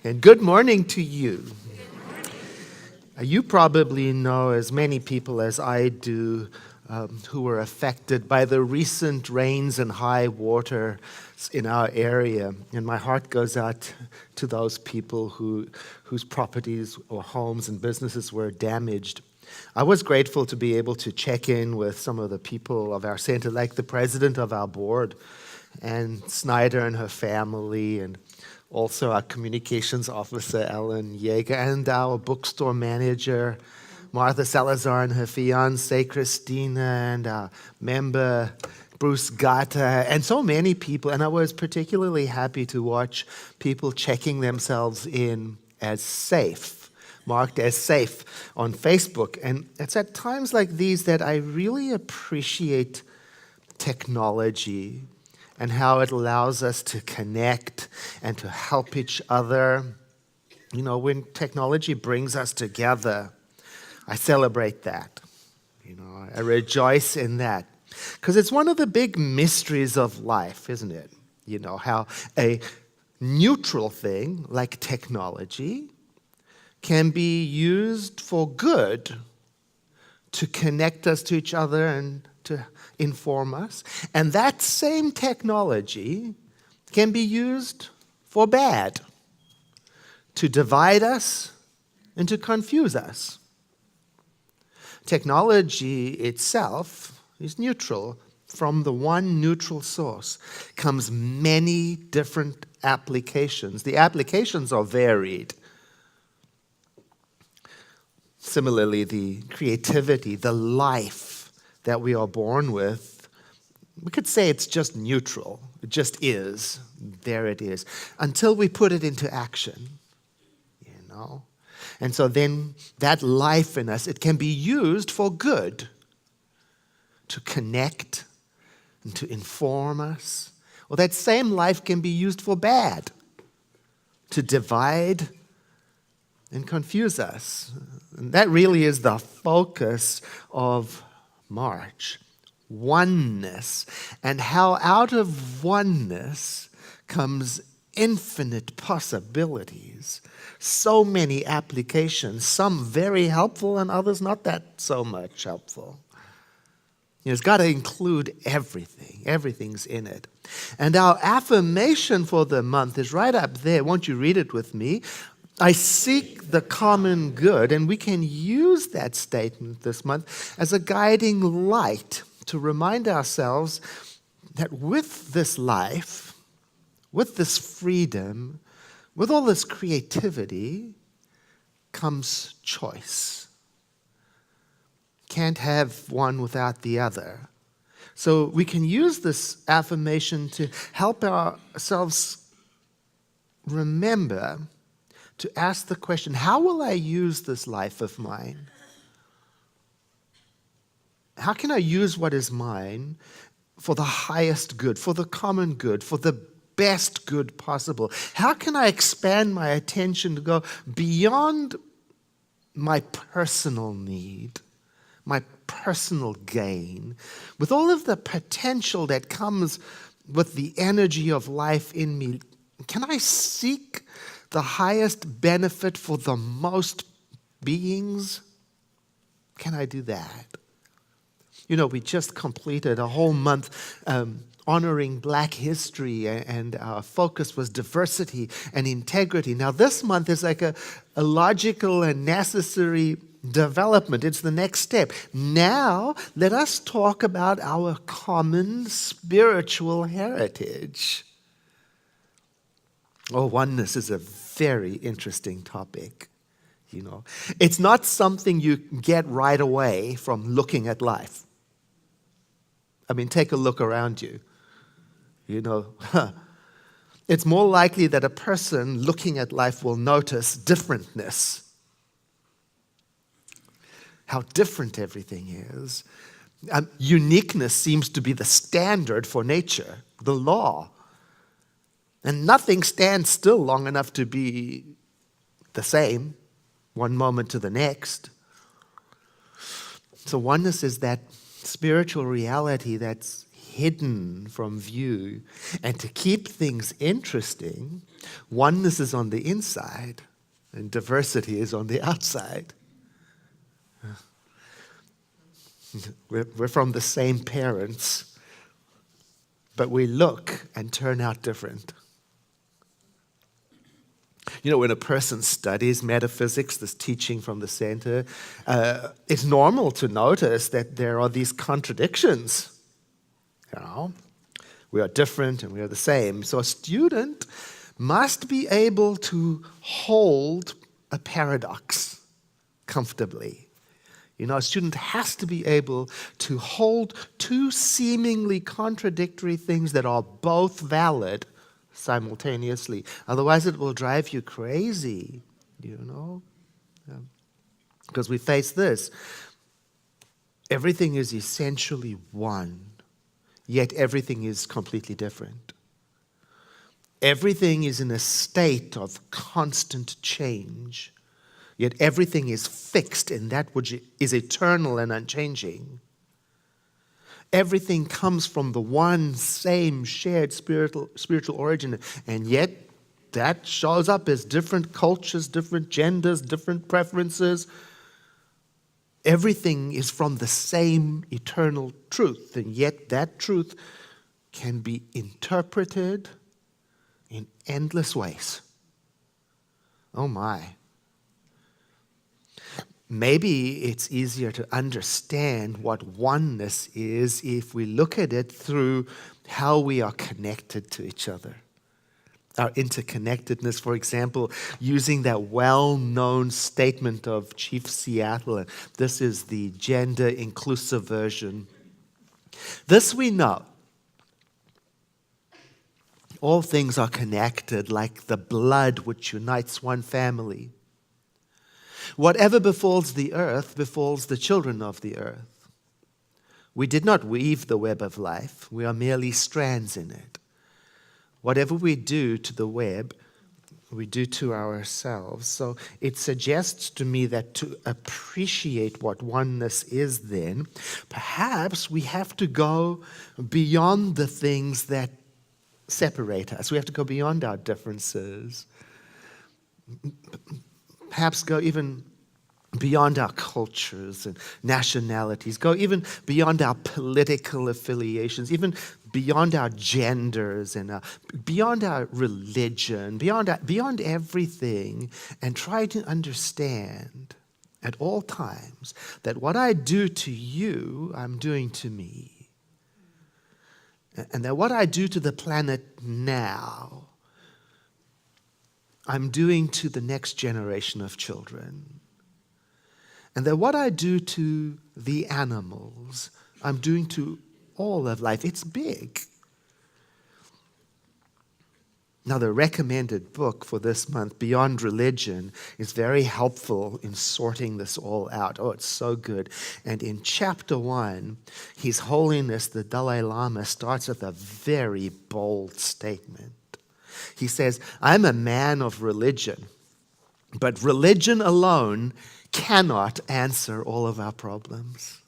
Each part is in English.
And good morning to you. You probably know as many people as I do who were affected by the recent rains and high water in our area. And my heart goes out to those people whose properties or homes and businesses were damaged. I was grateful to be able to check in with some of the people of our center, like the president of our board, and Snyder and her family, and also our communications officer, Ellen Yeager, and our bookstore manager, Martha Salazar, and her fiancée, Christina, and our member, Bruce Gata, and so many people. And I was particularly happy to watch people checking themselves in as safe, marked as safe on Facebook. And it's at times like these that I really appreciate technology and how it allows us to connect and to help each other. You know, when technology brings us together, I celebrate that. You know, I rejoice in that. Because it's one of the big mysteries of life, isn't it? You know, how a neutral thing like technology can be used for good to connect us to each other and to inform us. And that same technology can be used for bad, to divide us and to confuse us. Technology itself is neutral. From the one neutral source comes many different applications. The applications are varied. Similarly, the creativity, the life that we are born with, we could say it's just neutral. It just is. There it is. Until we put it into action, you know. And so then that life in us, it can be used for good, to connect and to inform us. Or that same life can be used for bad, to divide and confuse us. And that really is the focus of March. Oneness. And how out of oneness comes infinite possibilities. So many applications, some very helpful and others not that so much helpful. You know, it's got to include everything. Everything's in it. And our affirmation for the month is right up there. Won't you read it with me? I seek the common good, and we can use that statement this month as a guiding light to remind ourselves that with this life, with this freedom, with all this creativity, comes choice. Can't have one without the other. So we can use this affirmation to help ourselves remember to ask the question, how will I use this life of mine? How can I use what is mine for the highest good, for the common good, for the best good possible? How can I expand my attention to go beyond my personal need, my personal gain, with all of the potential that comes with the energy of life in me? Can I seek the highest benefit for the most beings? Can I do that? You know, we just completed a whole month honoring Black history, and our focus was diversity and integrity. Now, this month is like a logical and necessary development. It's the next step. Now, let us talk about our common spiritual heritage. Oh, oneness is a very interesting topic, you know. It's not something you get right away from looking at life. I mean, take a look around you. You know, it's more likely that a person looking at life will notice differentness. How different everything is. Uniqueness seems to be the standard for nature, the law. And nothing stands still long enough to be the same, one moment to the next. So oneness is that spiritual reality that's hidden from view. And to keep things interesting, oneness is on the inside and diversity is on the outside. We're from the same parents, but we look and turn out different. You know, when a person studies metaphysics, this teaching from the center, it's normal to notice that there are these contradictions. You know, we are different and we are the same. So a student must be able to hold a paradox comfortably. You know, a student has to be able to hold two seemingly contradictory things that are both valid simultaneously. Otherwise, it will drive you crazy, you know? Because we face this. Everything is essentially one, yet everything is completely different. Everything is in a state of constant change. Yet everything is fixed in that which is eternal and unchanging. Everything comes from the one same shared spiritual origin, and yet that shows up as different cultures, different genders, different preferences. Everything is from the same eternal truth, and yet that truth can be interpreted in endless ways. Oh my. Maybe it's easier to understand what oneness is if we look at it through how we are connected to each other. Our interconnectedness, for example, using that well-known statement of Chief Seattle. This is the gender-inclusive version. This we know. All things are connected like the blood which unites one family. Whatever befalls the earth befalls the children of the earth. We did not weave the web of life. We are merely strands in it. Whatever we do to the web, we do to ourselves. So it suggests to me that to appreciate what oneness is then, perhaps we have to go beyond the things that separate us. We have to go beyond our differences. Perhaps go even beyond our cultures and nationalities, go even beyond our political affiliations, even beyond our genders and beyond our religion, beyond everything, and try to understand at all times that what I do to you, I'm doing to me. And that what I do to the planet now, I'm doing to the next generation of children. And that what I do to the animals, I'm doing to all of life. It's big. Now, the recommended book for this month, Beyond Religion, is very helpful in sorting this all out. Oh, it's so good. And in chapter 1, His Holiness, the Dalai Lama, starts with a very bold statement. He says, I'm a man of religion, but religion alone cannot answer all of our problems.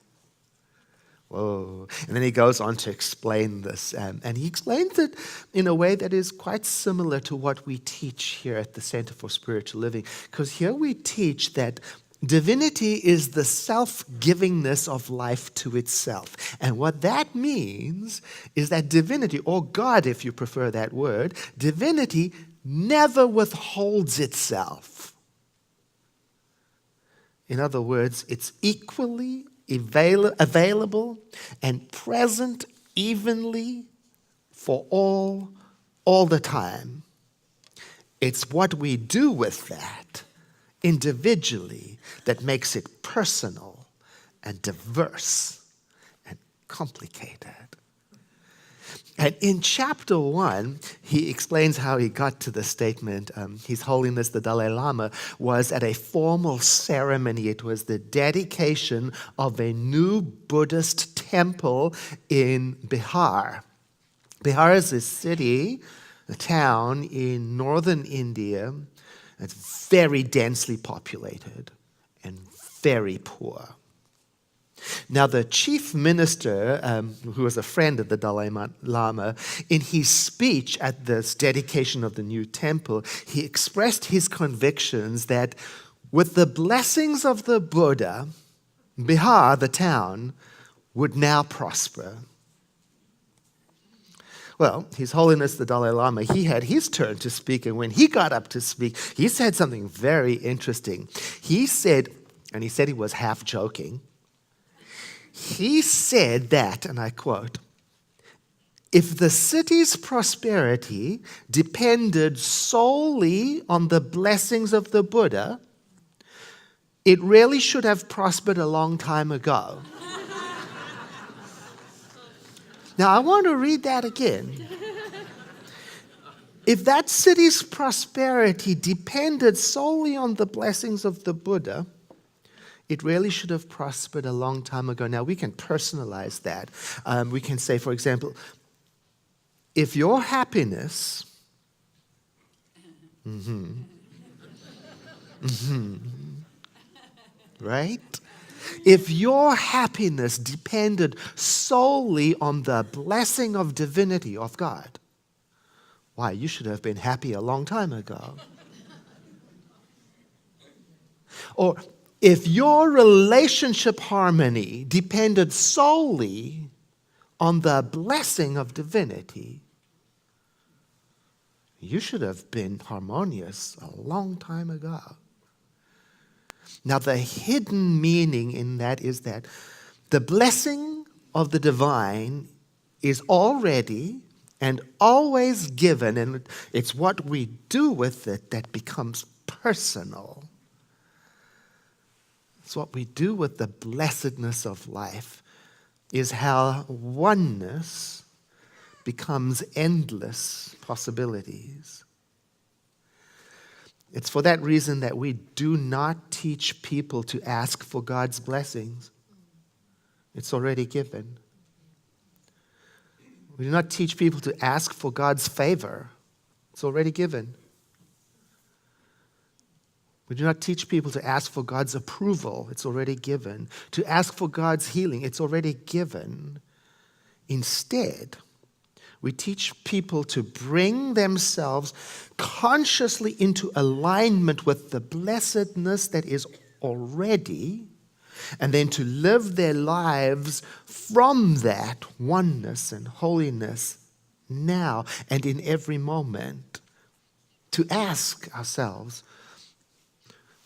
Whoa. And then he goes on to explain this. And he explains it in a way that is quite similar to what we teach here at the Center for Spiritual Living. Because here we teach that divinity is the self-givingness of life to itself. And what that means is that divinity, or God if you prefer that word, divinity never withholds itself. In other words, it's equally available and present evenly for all the time. It's what we do with that individually that makes it personal and diverse and complicated. And in chapter 1, he explains how he got to the statement, His Holiness the Dalai Lama was at a formal ceremony. It was the dedication of a new Buddhist temple in Bihar. Bihar is a city, a town in northern India. It's very densely populated and very poor. Now, the chief minister, who was a friend of the Dalai Lama, in his speech at this dedication of the new temple, he expressed his convictions that with the blessings of the Buddha, Bihar, the town, would now prosper. Well, His Holiness the Dalai Lama, he had his turn to speak, and when he got up to speak, he said something very interesting. He said, and he said he was half joking, he said that, and I quote, "If the city's prosperity depended solely on the blessings of the Buddha, it really should have prospered a long time ago." Now, I want to read that again. If that city's prosperity depended solely on the blessings of the Buddha, it really should have prospered a long time ago. Now, we can personalize that. We can say, for example, if your happiness right? If your happiness depended solely on the blessing of divinity, of God, why, you should have been happy a long time ago. Or if your relationship harmony depended solely on the blessing of divinity, you should have been harmonious a long time ago. Now, the hidden meaning in that is that the blessing of the divine is already and always given, and it's what we do with it that becomes personal. It's what we do with the blessedness of life is how oneness becomes endless possibilities. It's for that reason that we do not teach people to ask for God's blessings. It's already given. We do not teach people to ask for God's favor. It's already given. We do not teach people to ask for God's approval. It's already given. To ask for God's healing. It's already given. Instead, we teach people to bring themselves consciously into alignment with the blessedness that is already, and then to live their lives from that oneness and holiness now and in every moment. To ask ourselves,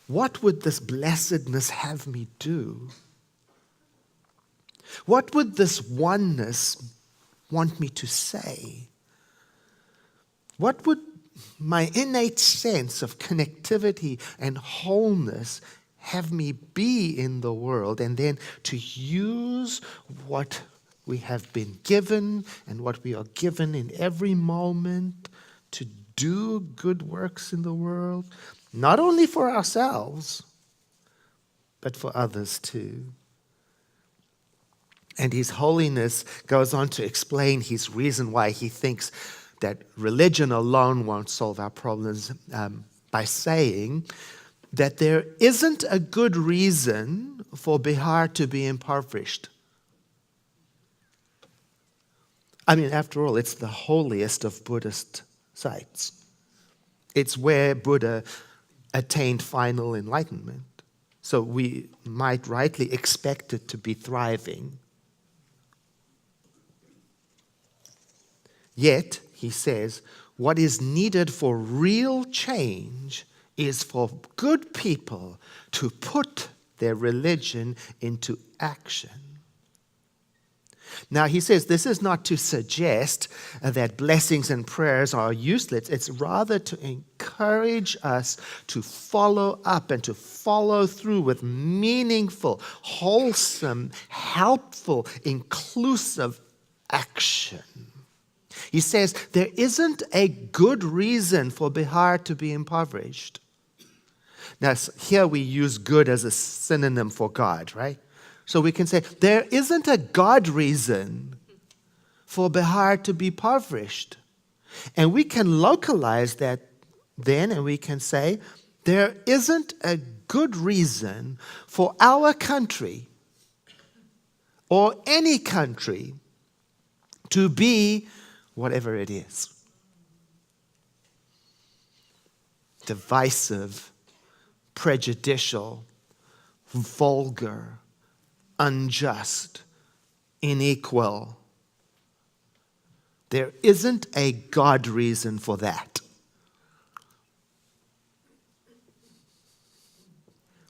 what would this blessedness have me do? What would this oneness want me to say? What would my innate sense of connectivity and wholeness have me be in the world? And then to use what we have been given and what we are given in every moment to do good works in the world, not only for ourselves, but for others too. And His Holiness goes on to explain his reason why he thinks that religion alone won't solve our problems by saying that there isn't a good reason for Bihar to be impoverished. I mean, after all, it's the holiest of Buddhist sites. It's where Buddha attained final enlightenment. So we might rightly expect it to be thriving. Yet, he says, what is needed for real change is for good people to put their religion into action. Now, he says this is not to suggest that blessings and prayers are useless. It's rather to encourage us to follow up and to follow through with meaningful, wholesome, helpful, inclusive action. He says there isn't a good reason for Bihar to be impoverished. Now, here we use good as a synonym for God, right? So we can say there isn't a God reason for Bihar to be impoverished. And we can localize that then, and we can say there isn't a good reason for our country or any country to be whatever it is. Divisive, prejudicial, vulgar, unjust, unequal. There isn't a God reason for that.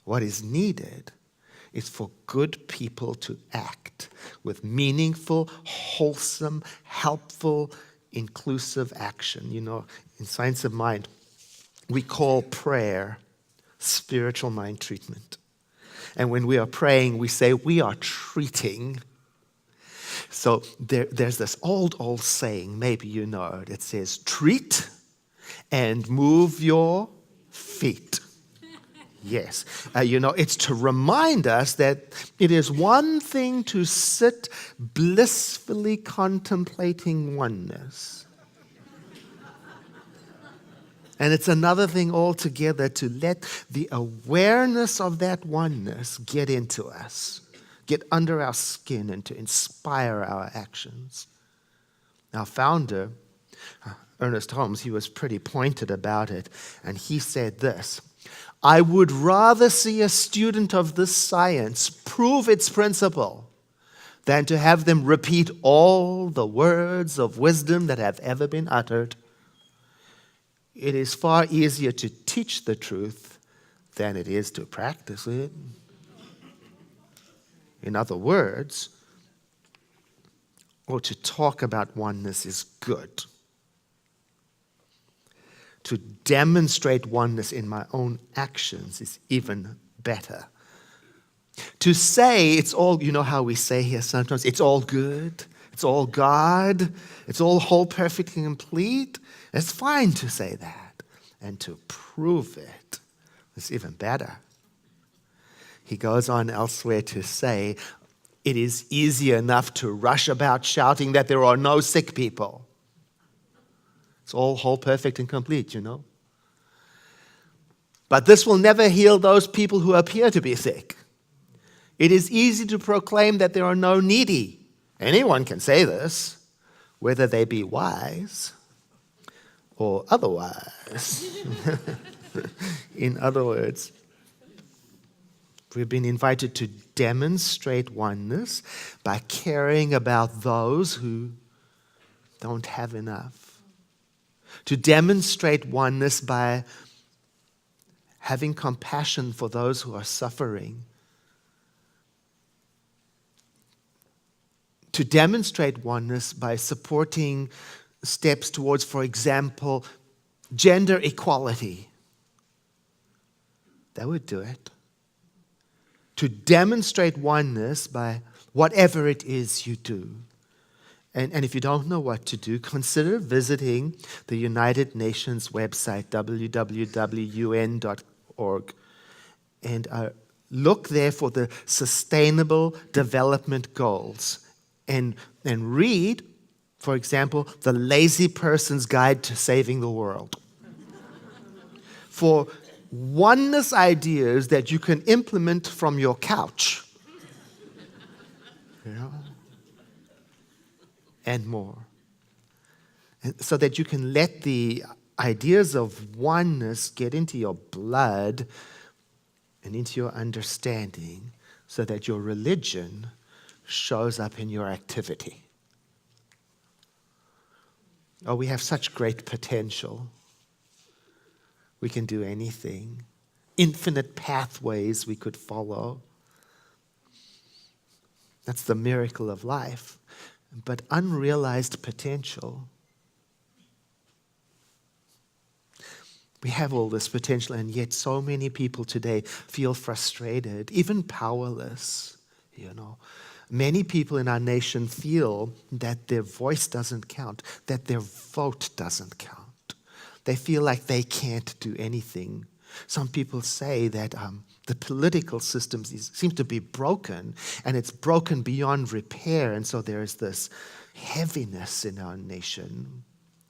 What is needed is for good people to act with meaningful, wholesome, helpful, inclusive action. You know, in Science of Mind, we call prayer spiritual mind treatment. And when we are praying, we say we are treating. So there's this old saying, maybe you know it. It says, treat and move your feet. Yes. It's to remind us that it is one thing to sit blissfully contemplating oneness. And it's another thing altogether to let the awareness of that oneness get into us, get under our skin, and to inspire our actions. Our founder, Ernest Holmes, he was pretty pointed about it, and he said this: I would rather see a student of this science prove its principle than to have them repeat all the words of wisdom that have ever been uttered. It is far easier to teach the truth than it is to practice it. In other words, or to talk about oneness is good. To demonstrate oneness in my own actions is even better. To say it's all, you know how we say here sometimes, it's all good, it's all God, it's all whole, perfect, and complete. It's fine to say that. And to prove it is even better. He goes on elsewhere to say, it is easy enough to rush about shouting that there are no sick people. It's all whole, perfect, and complete, you know. But this will never heal those people who appear to be sick. It is easy to proclaim that there are no needy. Anyone can say this, whether they be wise or otherwise. In other words, we've been invited to demonstrate oneness by caring about those who don't have enough. To demonstrate oneness by having compassion for those who are suffering. To demonstrate oneness by supporting steps towards, for example, gender equality. That would do it. To demonstrate oneness by whatever it is you do. And if you don't know what to do, consider visiting the United Nations website, www.un.org, and look there for the Sustainable Development Goals. And read, for example, The Lazy Person's Guide to Saving the World. For oneness ideas that you can implement from your couch. You know? And more. And so that you can let the ideas of oneness get into your blood and into your understanding so that your religion shows up in your activity. Oh, we have such great potential. We can do anything. Infinite pathways we could follow. That's the miracle of life. But unrealized potential. We have all this potential, and yet so many people today feel frustrated, even powerless, you know. Many people in our nation feel that their voice doesn't count, that their vote doesn't count. They feel like they can't do anything. Some people say that the political system seems to be broken, and it's broken beyond repair, and so there is this heaviness in our nation.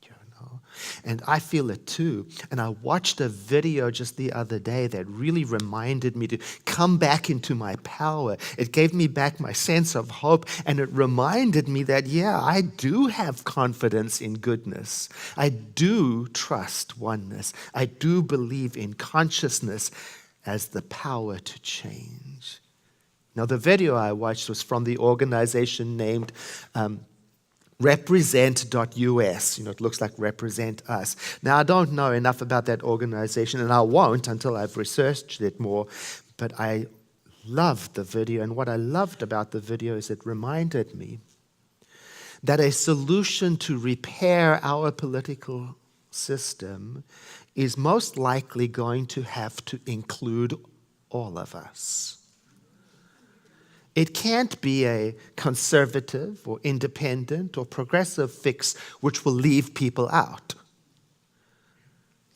You know? And I feel it too. And I watched a video just the other day that really reminded me to come back into my power. It gave me back my sense of hope, and it reminded me that, yeah, I do have confidence in goodness. I do trust oneness. I do believe in consciousness as the power to change. Now, the video I watched was from the organization named represent.us. It looks like Represent Us. Now, I don't know enough about that organization, and I won't until I've researched it more, but I loved the video, and what I loved about the video is it reminded me that a solution to repair our political system is most likely going to have to include all of us. It can't be a conservative or independent or progressive fix which will leave people out.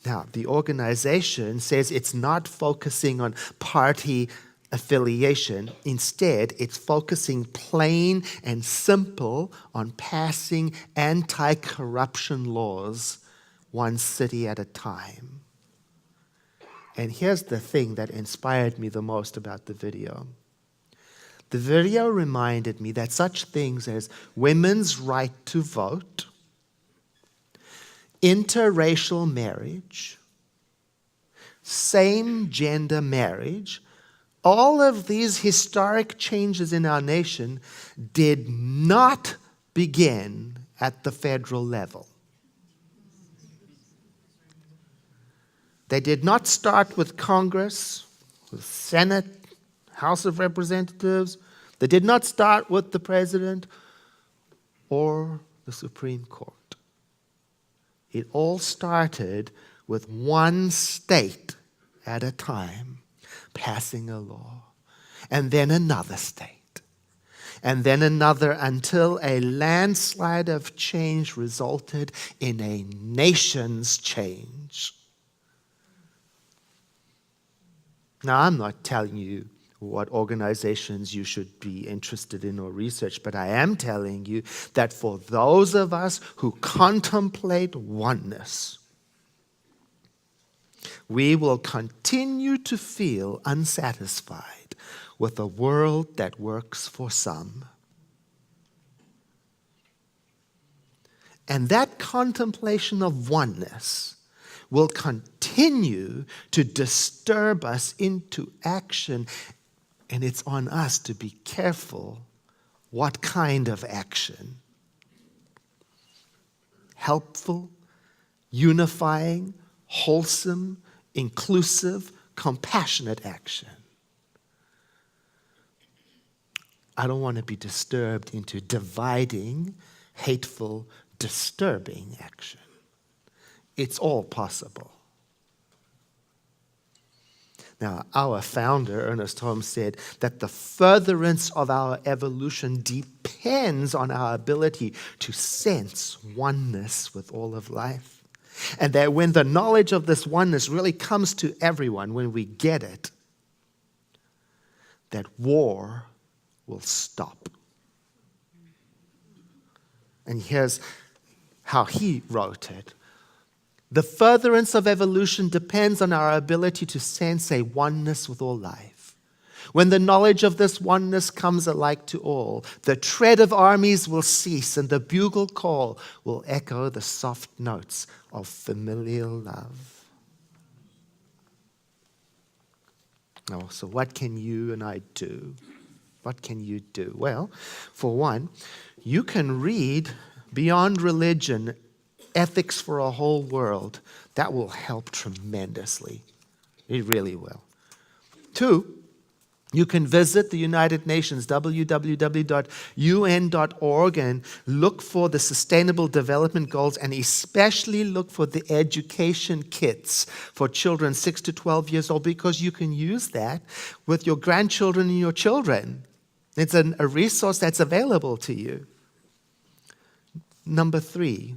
Now, the organization says it's not focusing on party affiliation. Instead, it's focusing plain and simple on passing anti-corruption laws one city at a time. And here's the thing that inspired me the most about the video. The video reminded me that such things as women's right to vote, interracial marriage, same-gender marriage, all of these historic changes in our nation did not begin at the federal level. They did not start with Congress, with Senate, House of Representatives. They did not start with the President or the Supreme Court. It all started with one state at a time passing a law, and then another state, and then another, until a landslide of change resulted in a nation's change. Now, I'm not telling you what organizations you should be interested in or research, but I am telling you that for those of us who contemplate oneness, we will continue to feel unsatisfied with a world that works for some. And that contemplation of oneness will continue to disturb us into action, and it's on us to be careful what kind of action. Helpful, unifying, wholesome, inclusive, compassionate action. I don't want to be disturbed into dividing, hateful, disturbing action. It's all possible. Now, our founder, Ernest Holmes, said that the furtherance of our evolution depends on our ability to sense oneness with all of life. And that when the knowledge of this oneness really comes to everyone, when we get it, that war will stop. And here's how he wrote it. The furtherance of evolution depends on our ability to sense a oneness with all life. When the knowledge of this oneness comes alike to all, the tread of armies will cease and the bugle call will echo the soft notes of familial love. Oh, so what can you and I do? What can you do? Well, for one, you can read Beyond Religion, Ethics for a Whole World. That will help tremendously. It really will. Two, you can visit the United Nations, www.un.org, and look for the Sustainable Development Goals, and especially look for the education kits for children 6 to 12 years old, because you can use that with your grandchildren and your children. It's a resource that's available to you. Number three,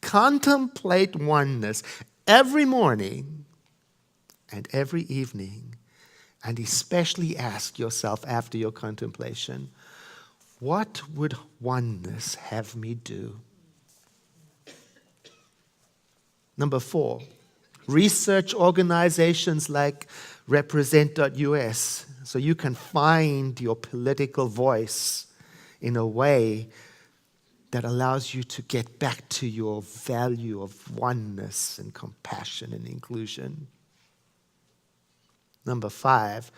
contemplate oneness every morning and every evening, and especially ask yourself after your contemplation, what would oneness have me do? Number 4, research organizations like represent.us so you can find your political voice in a way that allows you to get back to your value of oneness and compassion and inclusion. Number 5,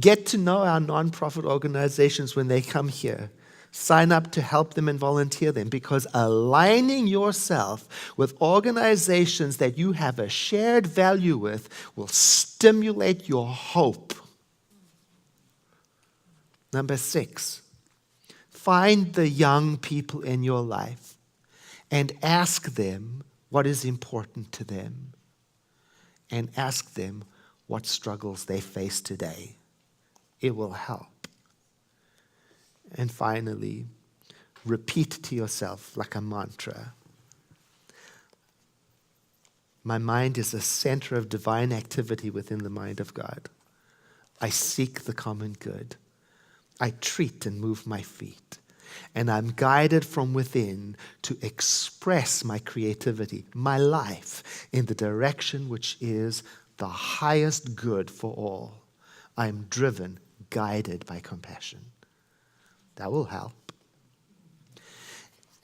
get to know our nonprofit organizations when they come here. Sign up to help them and volunteer them, because aligning yourself with organizations that you have a shared value with will stimulate your hope. Number 6, find the young people in your life and ask them what is important to them, and ask them what struggles they face today. It will help. And finally, repeat to yourself like a mantra. My mind is a center of divine activity within the mind of God. I seek the common good. I treat and move my feet. And I'm guided from within to express my creativity, my life, in the direction which is the highest good for all. I'm driven, guided by compassion. That will help.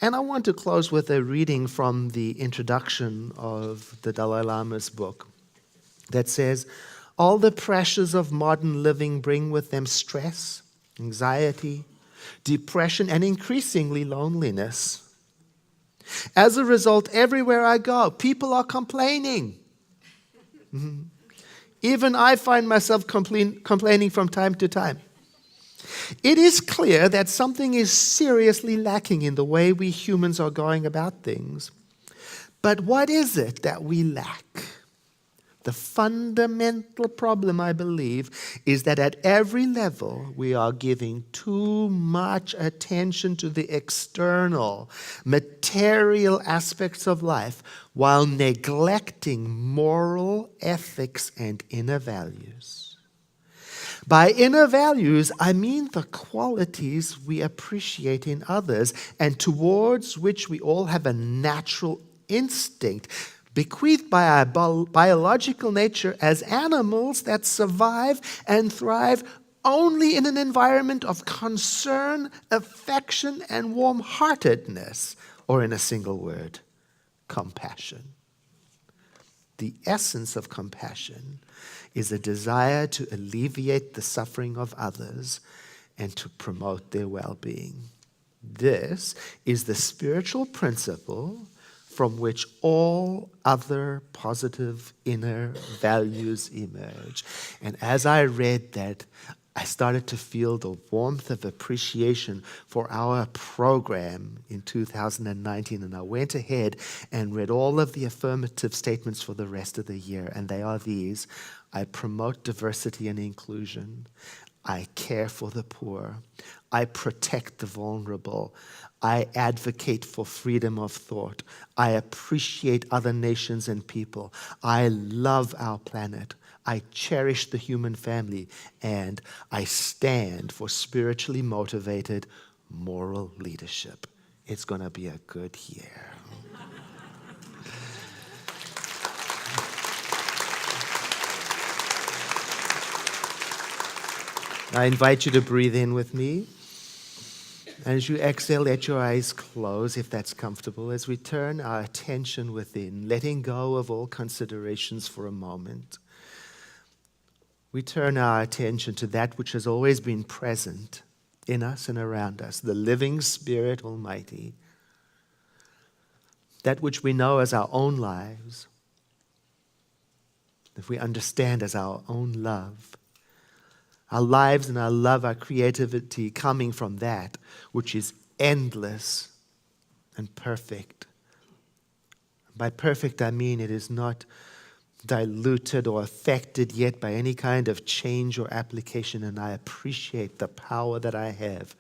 And I want to close with a reading from the introduction of the Dalai Lama's book that says, all the pressures of modern living bring with them stress, anxiety, depression, and increasingly loneliness. As a result, everywhere I go, people are complaining. Even I find myself complaining from time to time. It is clear that something is seriously lacking in the way we humans are going about things. But what is it that we lack? The fundamental problem, I believe, is that at every level we are giving too much attention to the external, material aspects of life while neglecting moral ethics and inner values. By inner values, I mean the qualities we appreciate in others and towards which we all have a natural instinct, bequeathed by our biological nature as animals that survive and thrive only in an environment of concern, affection, and warm-heartedness, or in a single word, compassion. The essence of compassion is a desire to alleviate the suffering of others and to promote their well-being. This is the spiritual principle from which all other positive inner values emerge. And as I read that, I started to feel the warmth of appreciation for our program in 2019. And I went ahead and read all of the affirmative statements for the rest of the year. And they are these: I promote diversity and inclusion. I care for the poor. I protect the vulnerable. I advocate for freedom of thought. I appreciate other nations and people. I love our planet. I cherish the human family. And I stand for spiritually motivated moral leadership. It's going to be a good year. I invite you to breathe in with me. And as you exhale, let your eyes close if that's comfortable, as we turn our attention within, letting go of all considerations for a moment. We turn our attention to that which has always been present in us and around us, the living Spirit Almighty, that which we know as our own lives, that we understand as our own love. Our lives and our love, our creativity coming from that which is endless and perfect. By perfect, I mean it is not diluted or affected yet by any kind of change or application, and I appreciate the power that I have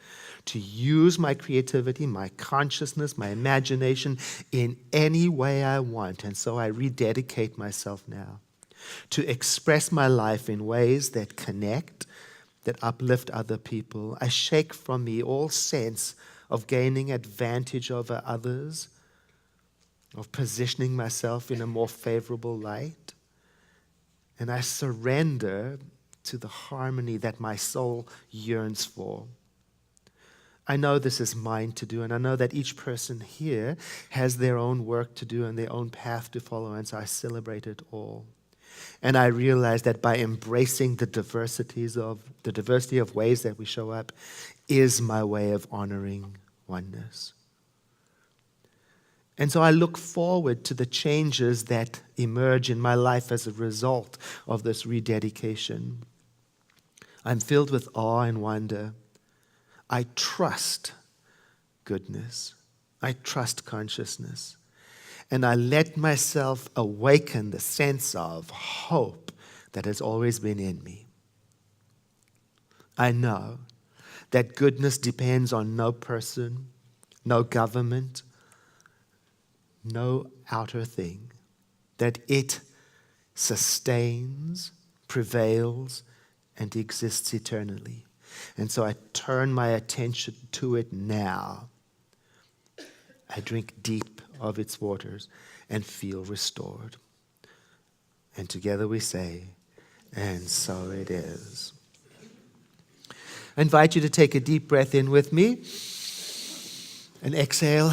to use my creativity, my consciousness, my imagination in any way I want. And so I rededicate myself now to express my life in ways that connect, that uplift other people. I shake from me all sense of gaining advantage over others, of positioning myself in a more favorable light. And I surrender to the harmony that my soul yearns for. I know this is mine to do, and I know that each person here has their own work to do and their own path to follow, and so I celebrate it all. And I realize that by embracing the diversity of ways that we show up is my way of honoring oneness. And so I look forward to the changes that emerge in my life as a result of this rededication. I'm filled with awe and wonder. I trust goodness. I trust consciousness. And I let myself awaken the sense of hope that has always been in me. I know that goodness depends on no person, no government, no outer thing, that it sustains, prevails, and exists eternally. And so I turn my attention to it now. I drink deep of its waters and feel restored. And together we say, and so it is. I invite you to take a deep breath in with me and exhale.